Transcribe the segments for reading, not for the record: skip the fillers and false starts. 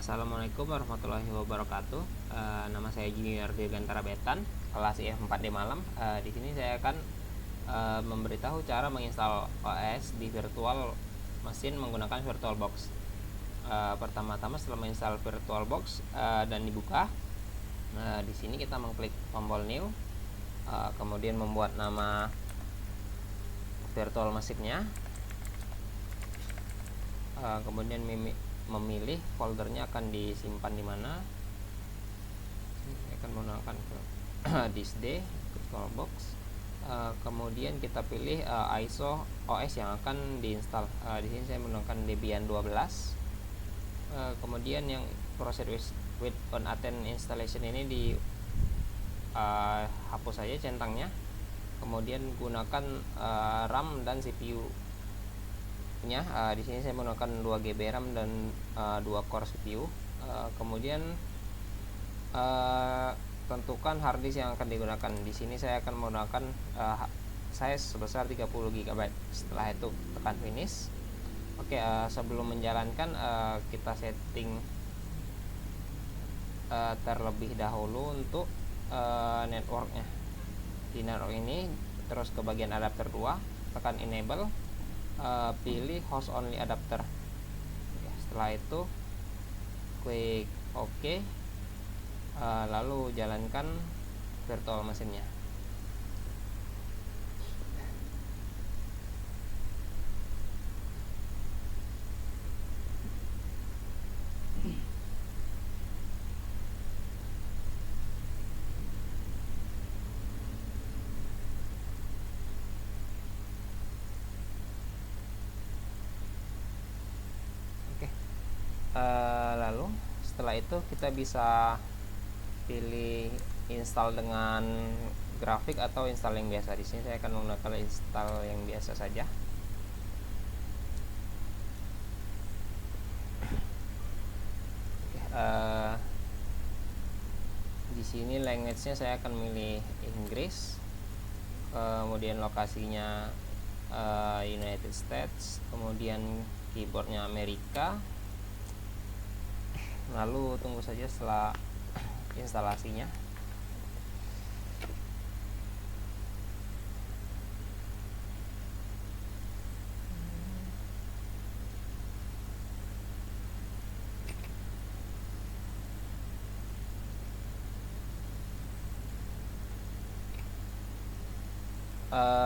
Assalamualaikum warahmatullahi wabarakatuh. Nama saya Junior Dirgantara Betan, kelas IF4D Malam. Di sini saya akan memberitahu cara menginstal OS di virtual mesin menggunakan VirtualBox. Pertama-tama setelah menginstal VirtualBox dan dibuka, di sini kita mengklik tombol New, kemudian membuat nama virtual mesinnya, kemudian memilih foldernya akan disimpan di mana. Saya akan menggunakan disk D VirtualBox. Kemudian kita pilih ISO OS yang akan diinstal. Di sini saya menggunakan Debian 12. Kemudian yang proceed with unattended installation ini hapus saja centangnya. Kemudian gunakan RAM dan CPU nya. Di sini saya menggunakan 2 GB RAM dan 2 core CPU. Kemudian tentukan harddisk yang akan digunakan. Di sini saya akan menggunakan size sebesar 30 GB. Setelah itu tekan finish. Oke, sebelum menjalankan kita setting terlebih dahulu untuk networknya. Di network ini terus ke bagian adapter 2, tekan enable, pilih host only adapter. Setelah itu klik OK, lalu jalankan virtual mesinnya. Lalu setelah itu kita bisa pilih install dengan grafik atau install yang biasa. Di sini saya akan menggunakan install yang biasa saja. Di sini language-nya saya akan milih Inggris. Kemudian lokasinya United States. Kemudian keyboardnya Amerika. Lalu tunggu saja setelah instalasinya.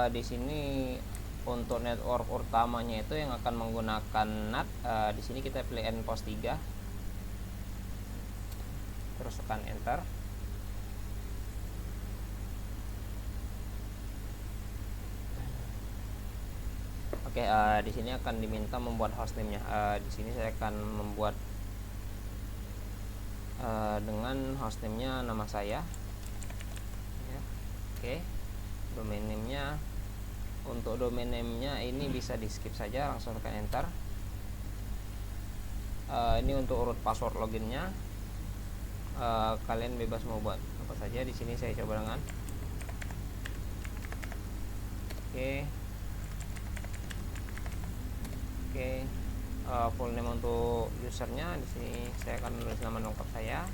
Di sini untuk network utamanya itu yang akan menggunakan NAT. Di sini kita pilih nPost 3. Terus tekan enter. Oke, di sini akan diminta membuat hostname-nya. Di sini saya akan membuat dengan hostname-nya nama saya. Ya. Oke, domain name-nya, untuk domain name-nya ini bisa di skip saja, langsung tekan enter. Ini untuk urut password loginnya. Kalian bebas mau buat apa saja. Di sini saya coba dengan full name untuk usernya. Di sini saya akan menulis nama lengkap saya,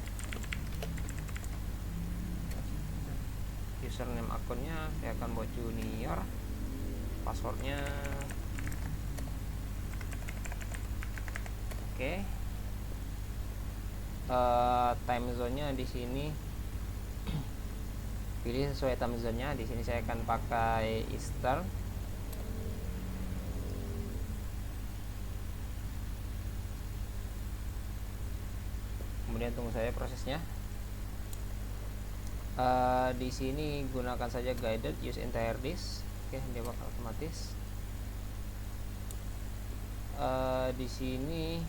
username akunnya saya akan buat Junior, passwordnya time zone-nya di sini pilih sesuai time zone-nya. Di sini saya akan pakai Eastern. Kemudian tunggu saja prosesnya. Di sini gunakan saja guided use entire disk. Oke, dia bakal otomatis. Di sini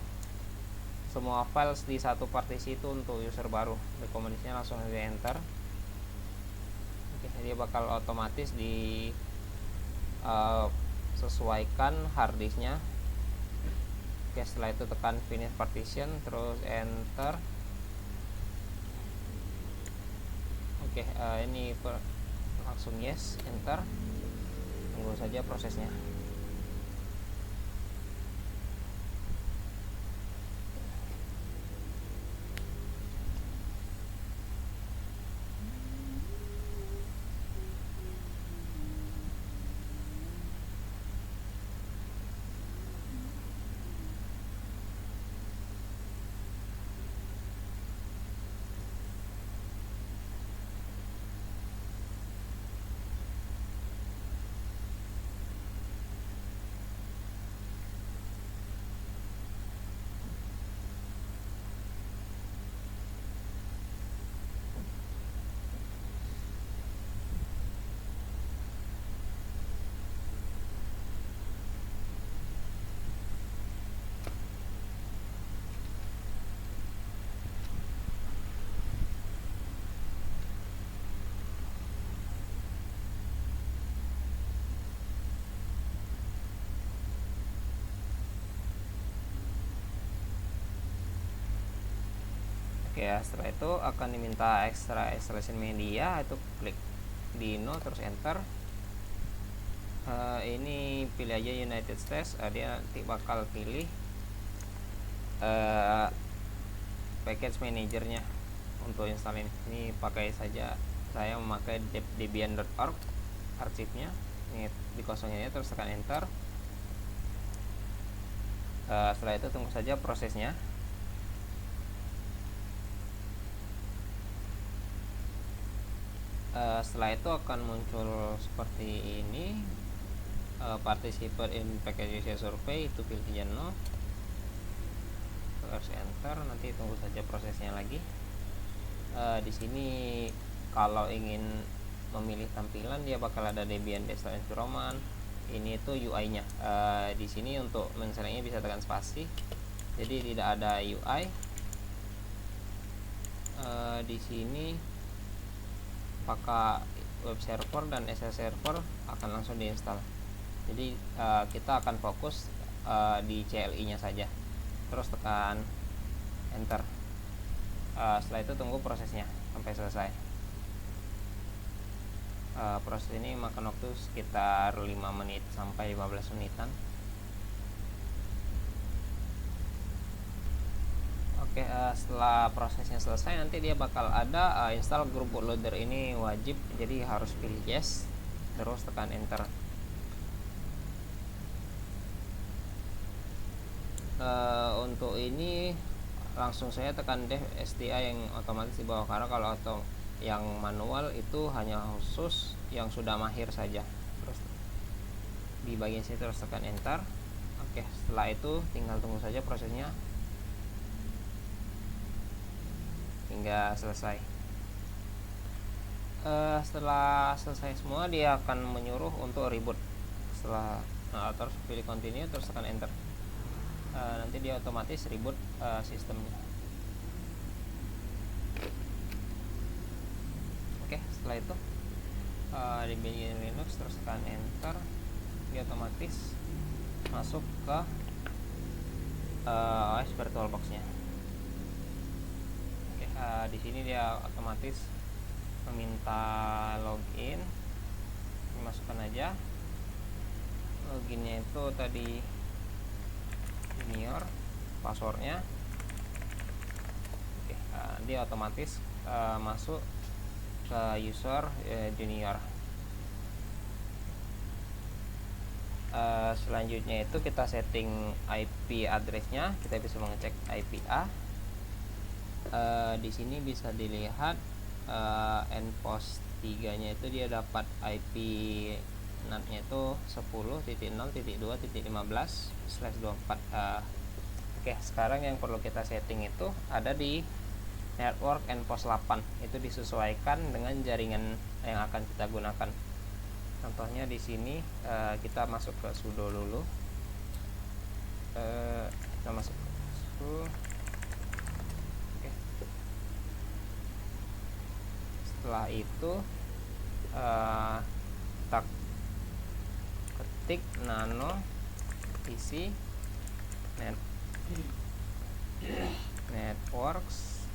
semua files di satu partisi itu untuk user baru. Rekomendasinya langsung aja enter. Oke, dia bakal otomatis di sesuaikan harddisknya. Oke, setelah itu tekan finish partition, terus enter. Oke, ini langsung yes, enter. Tunggu saja prosesnya. Oke ya, setelah itu akan diminta extra installation media, itu klik di no terus enter. Ini pilih aja United States, dia nanti bakal pilih package manajernya untuk install ini pakai saja, saya memakai debian.org arsipnya, ini dikosongin terus tekan enter. Setelah itu tunggu saja prosesnya. Setelah itu akan muncul seperti ini, participate in package user survey, itu pilih aja no terus enter, nanti tunggu saja prosesnya lagi. Di sini kalau ingin memilih tampilan dia bakal ada Debian Desktop Environment, ini itu UI-nya. Di sini untuk men-selectnya bisa tekan spasi, jadi tidak ada UI. Di sini pakai web server dan SSL server akan langsung diinstal. Jadi kita akan fokus di CLI-nya saja. Terus tekan enter. Setelah itu tunggu prosesnya sampai selesai. Proses ini makan waktu sekitar 5 menit sampai 15 menitan. Oke, setelah prosesnya selesai nanti dia bakal ada install group bootloader, ini wajib, jadi harus pilih yes terus tekan enter. Untuk ini langsung saya tekan dev STI yang otomatis di bawah, karena kalau yang manual itu hanya khusus yang sudah mahir saja. Terus di bagian sini terus tekan enter. Oke, setelah itu tinggal tunggu saja prosesnya hingga selesai. Setelah selesai semua dia akan menyuruh untuk reboot. Setelah terus pilih continue terus tekan enter. Nanti dia otomatis reboot sistemnya. Oke, setelah itu di bagian Linux terus tekan enter, dia otomatis masuk ke OS VirtualBox-nya. Oke, di sini dia otomatis meminta login, dimasukkan aja loginnya, itu tadi junior, passwordnya. Oke, dia otomatis masuk ke user junior. Selanjutnya itu kita setting IP addressnya, kita bisa mengecek IPA. Di sini bisa dilihat endpost 3 nya itu dia dapat IP NAT-nya itu 10.0.2.15/24. Oke, sekarang yang perlu kita setting itu ada di network endpost 8, itu disesuaikan dengan jaringan yang akan kita gunakan. Contohnya di sini kita masuk ke sudo dulu. Kita masuk ke sudo. Oke. Setelah itu kita ketik nano isi networks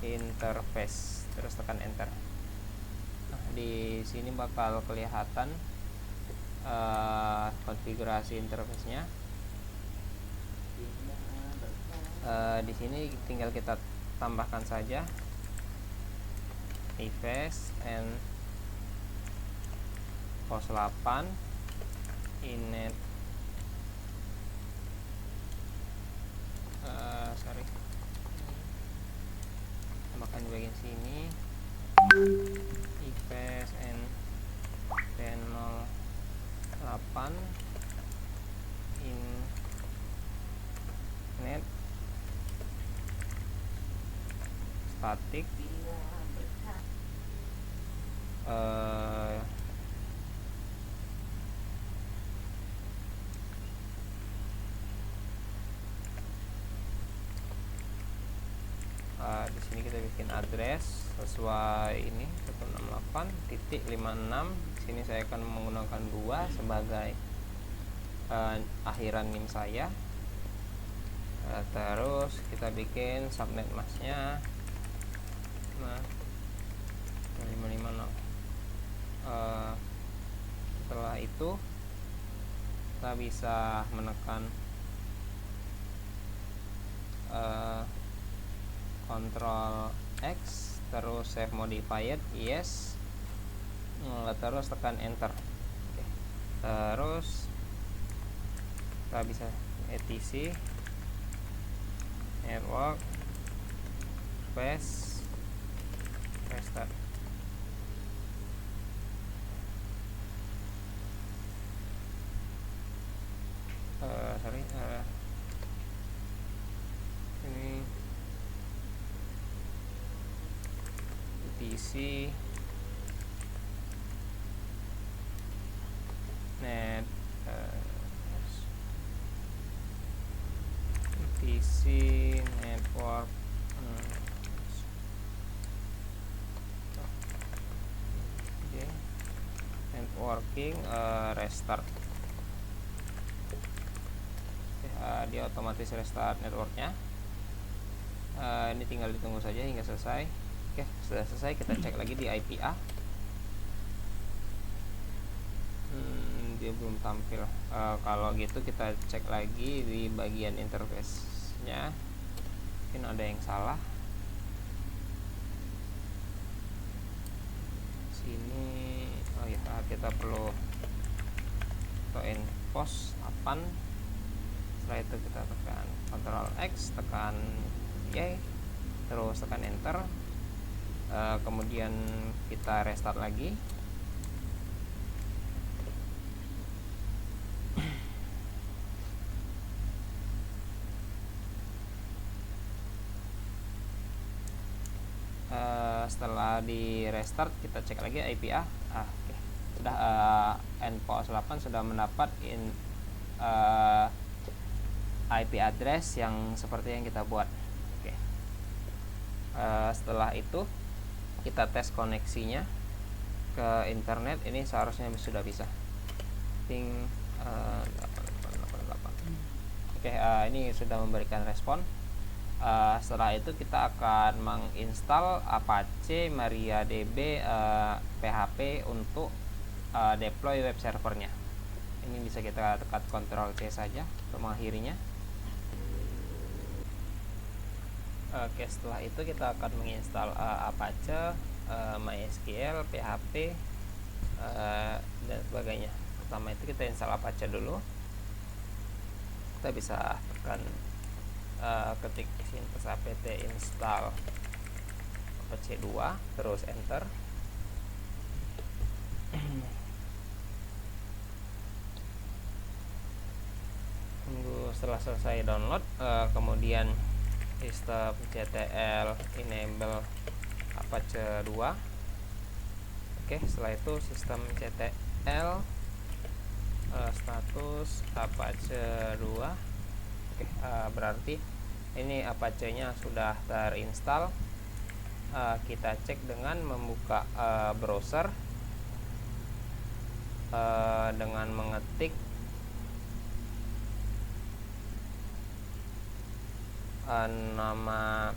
interface terus tekan enter. Nah, di sini bakal kelihatan konfigurasi interface-nya. Di sini tinggal kita tambahkan saja device and host 8 inet tambahkan di bagian sini device and channel 8 inet static di sini kita bikin address sesuai ini 168.56. Di sini saya akan menggunakan 2 sebagai akhiran NIM saya. Terus kita bikin subnet masknya 550. Setelah itu kita bisa menekan Ctrl X, terus save modified, yes, terus tekan enter. Oke. Terus kita bisa etc network space restart. Ini etc net etc network networking restart. Dia otomatis restart networknya. Ini tinggal ditunggu saja hingga selesai. Oke, sudah selesai. Kita cek lagi di IPA. Dia belum tampil. Kalau gitu kita cek lagi di bagian interface-nya. Mungkin ada yang salah. Sini, oh ya, kita perlu post 8. Setelah itu kita tekan Ctrl X, tekan Y, terus tekan enter. Kemudian kita restart lagi. Setelah di restart kita cek lagi IPA. Okay. Sudah nPOS 8 sudah mendapat IP address yang seperti yang kita buat. Oke. Setelah itu kita tes koneksinya ke internet. Ini seharusnya sudah bisa. Ping 888. Oke, ini sudah memberikan respon. Setelah itu kita akan menginstal Apache MariaDB PHP untuk deploy web servernya. Ini bisa kita tekan Ctrl C saja untuk mengakhirinya. Oke, setelah itu kita akan menginstal Apache, MySQL, PHP, dan sebagainya. Pertama itu kita install Apache dulu. Kita bisa tekan ketik sintas apt install Apache 2, terus enter. Tunggu setelah selesai download, kemudian systemctl enable Apache 2. Oke, setelah itu systemctl status Apache 2. Oke, berarti ini Apache-nya sudah terinstall. Kita cek dengan membuka browser dengan mengetik nama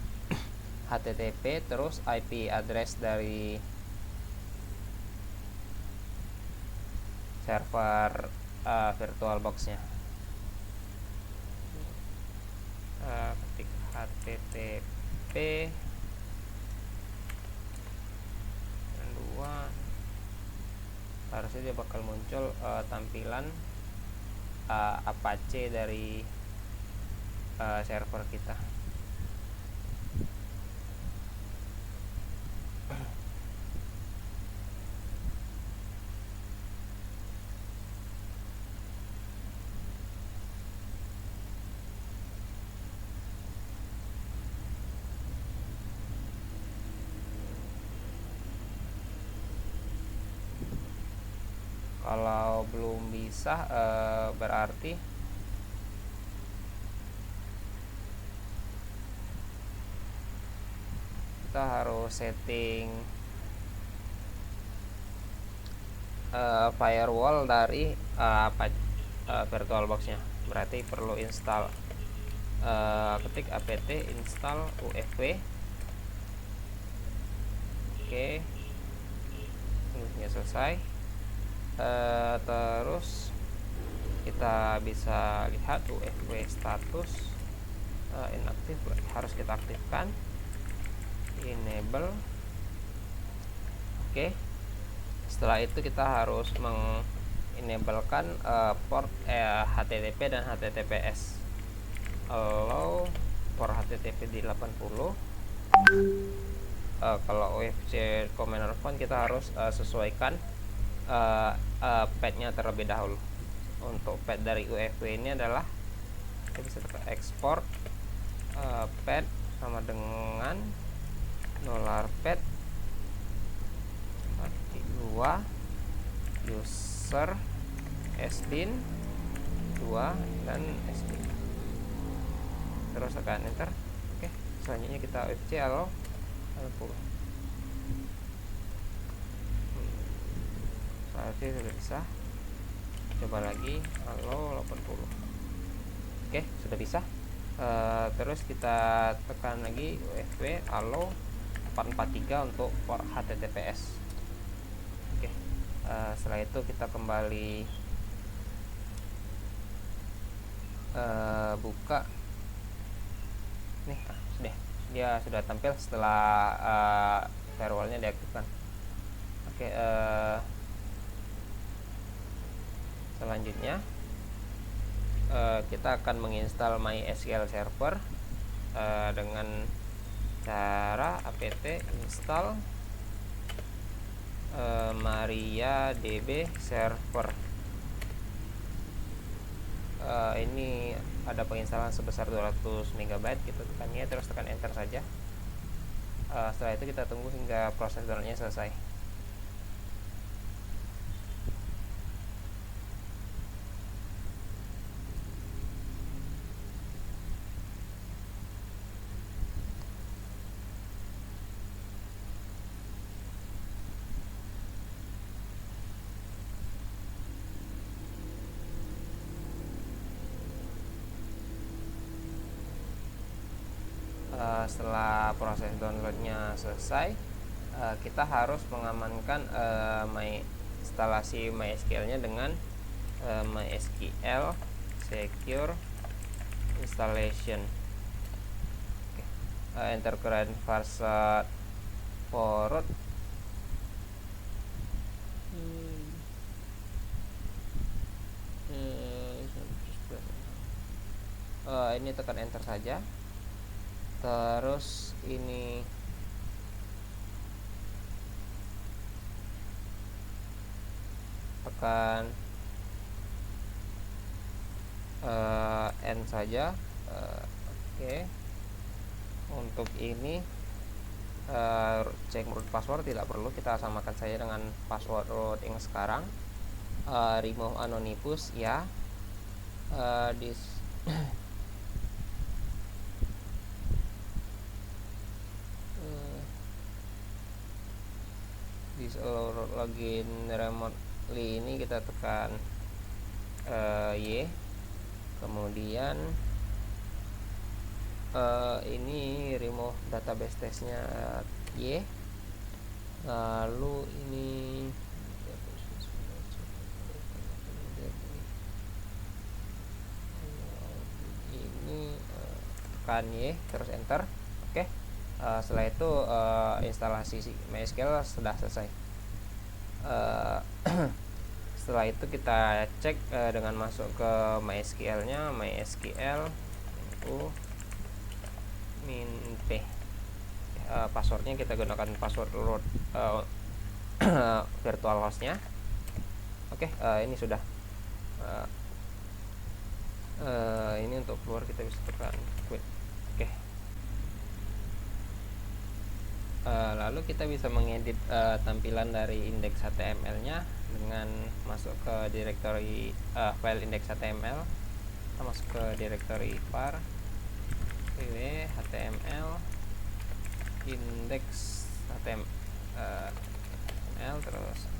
HTTP terus IP address dari server VirtualBox-nya. Ketik HTTP 2, harusnya dia bakal muncul tampilan Apache dari server kita. Kalau belum bisa berarti kita harus setting firewall dari VirtualBox-nya. Berarti perlu install ketik apt install UFW. Oke, tunggunya selesai. Terus kita bisa lihat UFW status inaktif, harus kita aktifkan, enable. Oke, setelah itu kita harus mengenablekan port HTTP dan HTTPS. Allow port HTTP di 80. Kalau UFC command phone kita harus sesuaikan padnya terlebih dahulu. Untuk pad dari UFW ini adalah kita bisa tekan export pad sama dengan $pad 2 user sbin 2 dan sbin, terus tekan enter. Oke, selanjutnya kita UFC allow 80. Selanjutnya sudah bisa. Coba lagi allow 80. Oke, sudah bisa. Terus kita tekan lagi UFW allow 443 untuk port HTTPS. Oke, setelah itu kita kembali buka nih. Dia sudah tampil setelah firewallnya diaktifkan. Oke, selanjutnya kita akan menginstal MySQL Server dengan cara apt install MariaDB Server. Ini ada penginstalan sebesar 200 MB. Kita tekannya, terus tekan enter saja. Setelah itu kita tunggu hingga proses downloadnya selesai. Setelah proses downloadnya selesai, kita harus mengamankan instalasi MySQL-nya dengan MySQL Secure Installation. Enter current version forward. Ini tekan enter saja. Terus ini tekan N saja. Oke. Untuk ini cek root password tidak perlu, kita samakan saja dengan password root yang sekarang. Remove anonymous ya. Disallow login remotely ini kita tekan Y. Kemudian ini remove database testnya Y. Lalu ini tekan Y, terus enter. Oke. Setelah itu instalasi MySQL sudah selesai. Setelah itu kita cek dengan masuk ke MySQL-nya, MySQL min p. Passwordnya kita gunakan password root virtual hostnya. Oke, ini sudah. Ini untuk keluar kita bisa tekan quit. Oke. Lalu kita bisa mengedit tampilan dari indeks HTML-nya dengan masuk ke directory file index.html. Kita masuk ke directory var html index html, terus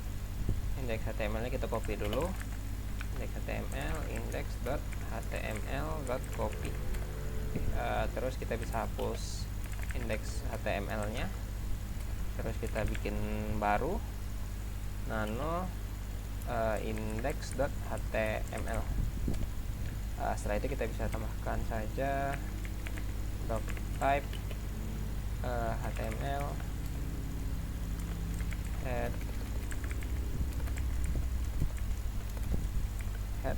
indeks HTML-nya kita copy dulu. Indeks HTML index.html.copy. Terus kita bisa hapus indeks HTML-nya, terus kita bikin baru nano index.html. Setelah itu kita bisa tambahkan saja doc type HTML add head.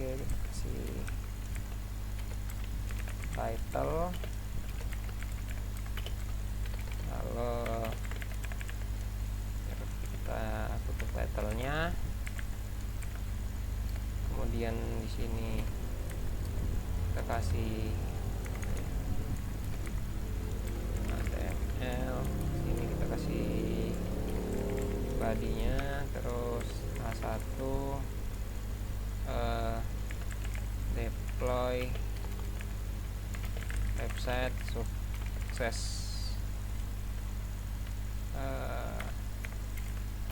Oke, kita kasih title, lalu kita tutup title-nya. Kemudian di sini kita kasih HTML, sini kita kasih body-nya, terus A1 deploy website sukses.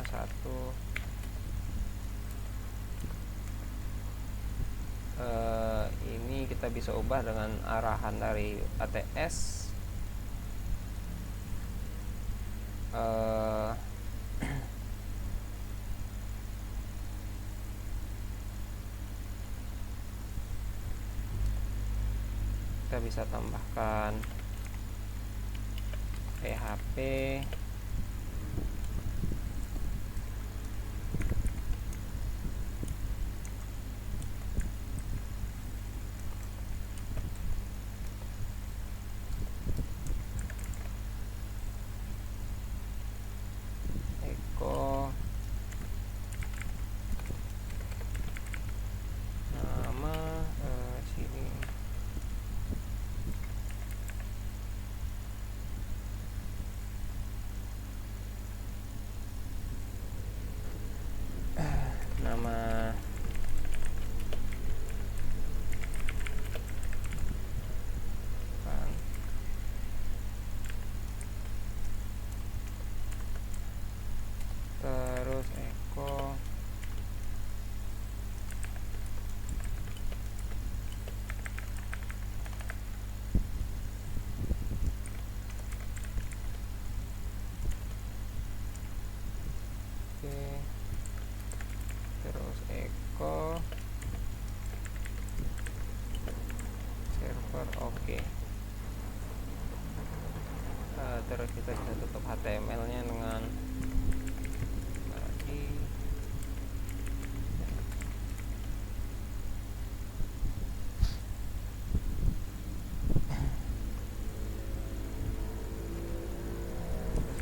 A1 ini kita bisa ubah dengan arahan dari ATS. Kita bisa tambahkan PHP, echo, nama sini nama terus echo, oke, terus echo server, oke. Terus kita bisa tutup HTML-nya dengan body.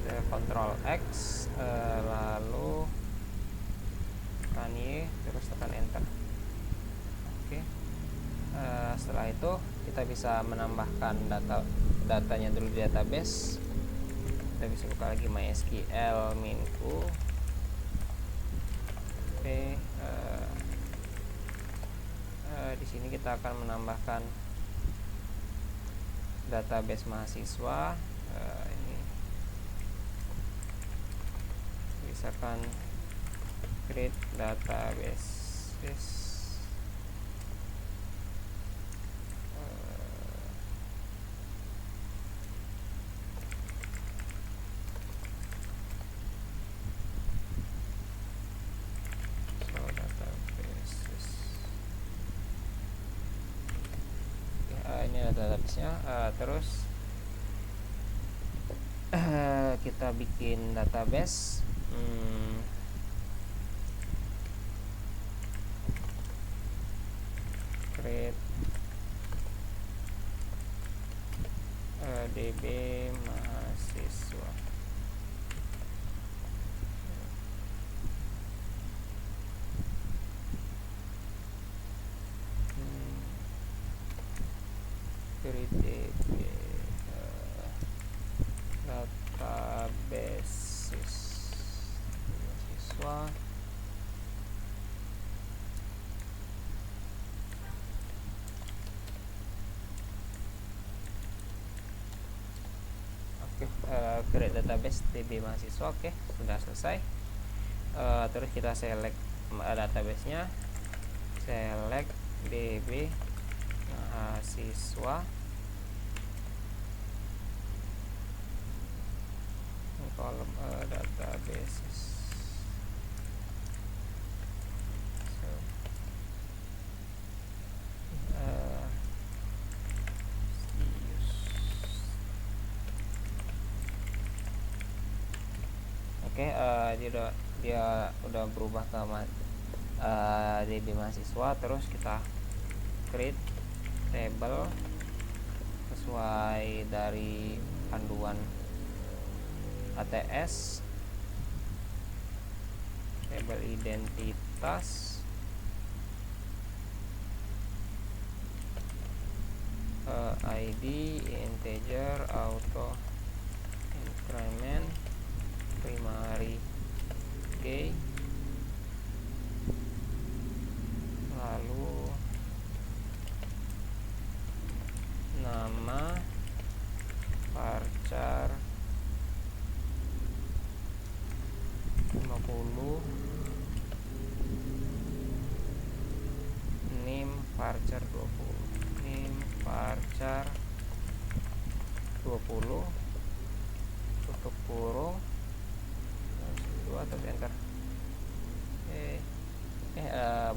Terus Ctrl X, lalu tekan Y, terus tekan enter. Oke. Setelah itu kita bisa menambahkan datanya dulu di database. Kita bisa buka lagi MySQL Minku. Oke, di sini kita akan menambahkan database mahasiswa. Ini misalkan create database. Ini ada database-nya. Terus kita bikin database. Create DB mahasiswa. Create DB database mahasiswa. Create database DB mahasiswa. Oke, sudah selesai. Terus kita select database-nya, select DB mahasiswa, kolom databases. Oke, dia udah berubah ke DB mahasiswa. Terus kita create table sesuai dari panduan ATS, table identitas, ID integer, auto increment, primary key, lalu nama varchar 50, name varchar 20, name varchar 20, tutup kurung, atau enter.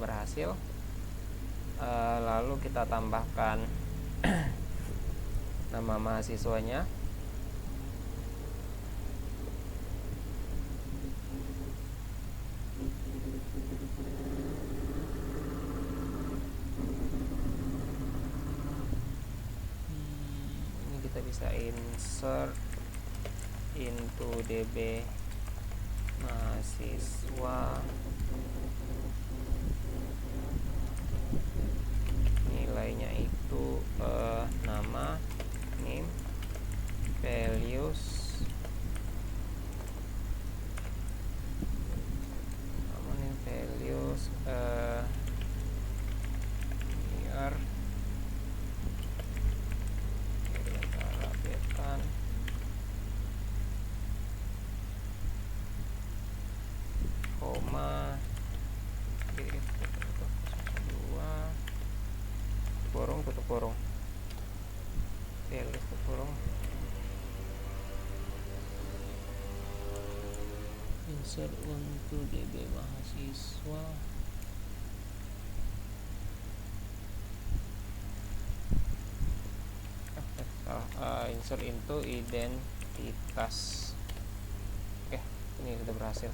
Berhasil. Lalu kita tambahkan nama mahasiswanya. Ini kita bisa insert into DB mahasiswa, nilainya itu nama, name, values, nama, name, values, year, Gantara Betan, koma, kurung, tutup kurung, tutup kurung, insert untuk DB mahasiswa, insert into identitas. Oke, ini sudah berhasil.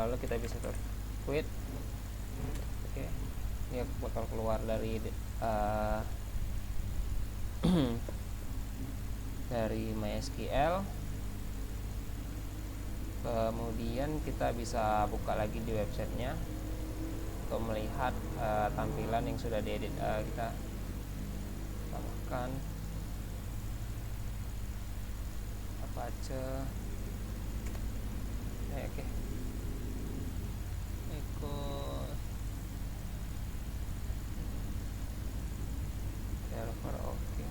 Lalu kita bisa quit. Oke, ini bakal keluar dari dari MySQL. Kemudian kita bisa buka lagi di websitenya untuk melihat tampilan yang sudah diedit. Kita tambahkan Apache. Oke, server. Oke,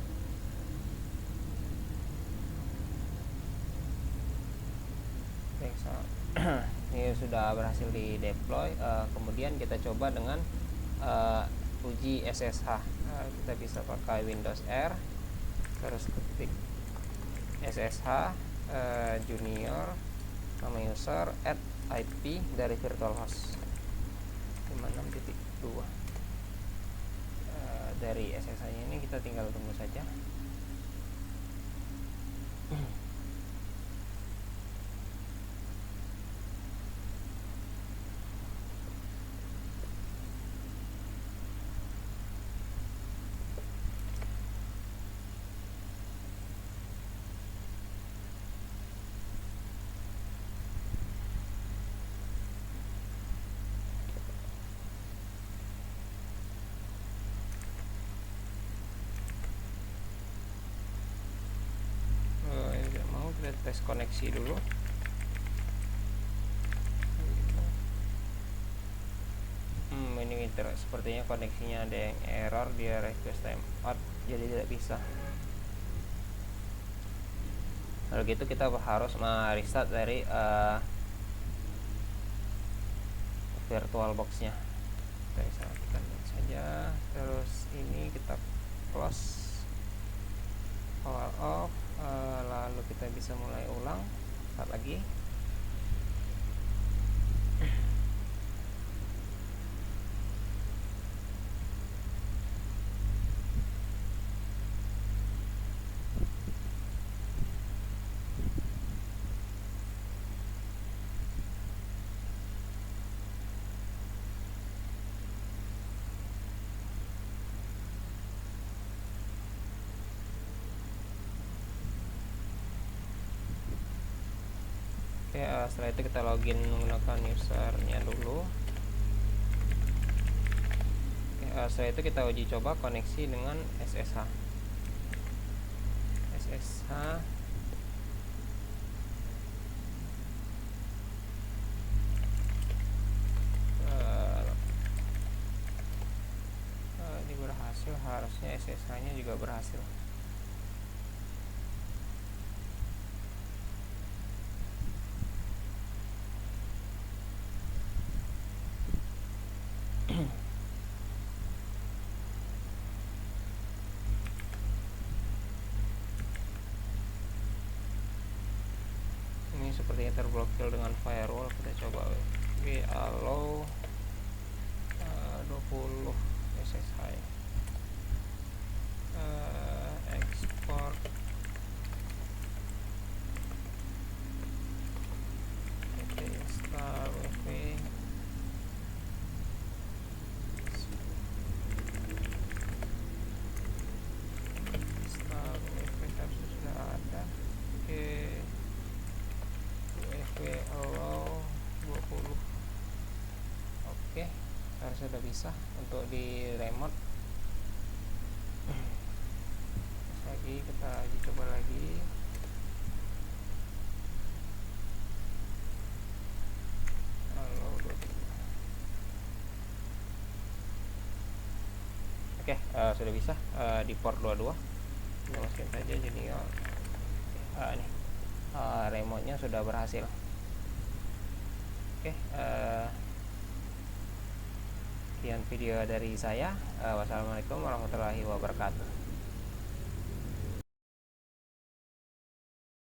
ini sudah berhasil di deploy. Kemudian kita coba dengan uji SSH. Kita bisa pakai Windows R, terus ketik SSH junior, nama user, add IP dari virtual host 56.2. Dari SSH nya ini kita tinggal tunggu saja. Kita tes koneksi dulu. ini sepertinya koneksinya ada yang error, dia request timeout, jadi tidak bisa. Kalau gitu kita harus restart dari VirtualBox-nya. Kita bisa matikan saja, terus ini kita close, power off, lalu kita bisa mulai ulang. Start lagi. Oke, setelah itu kita login menggunakan usernya dulu. Oke, setelah itu kita uji coba koneksi dengan SSH. Ini berhasil, harusnya SSH-nya juga berhasil. Ini sepertinya terblokir dengan firewall. Kita coba allow 20 SSH, export install wp. Sudah ada. Oke, wp allow 20. Oke, harusnya sudah bisa untuk di remote. Terus lagi kita coba lagi. Allow 20. Oke, sudah bisa di port 22. Kita masukin saja junior. Nih, remote-nya sudah berhasil. Oke, sekian video dari saya. Wassalamualaikum warahmatullahi wabarakatuh.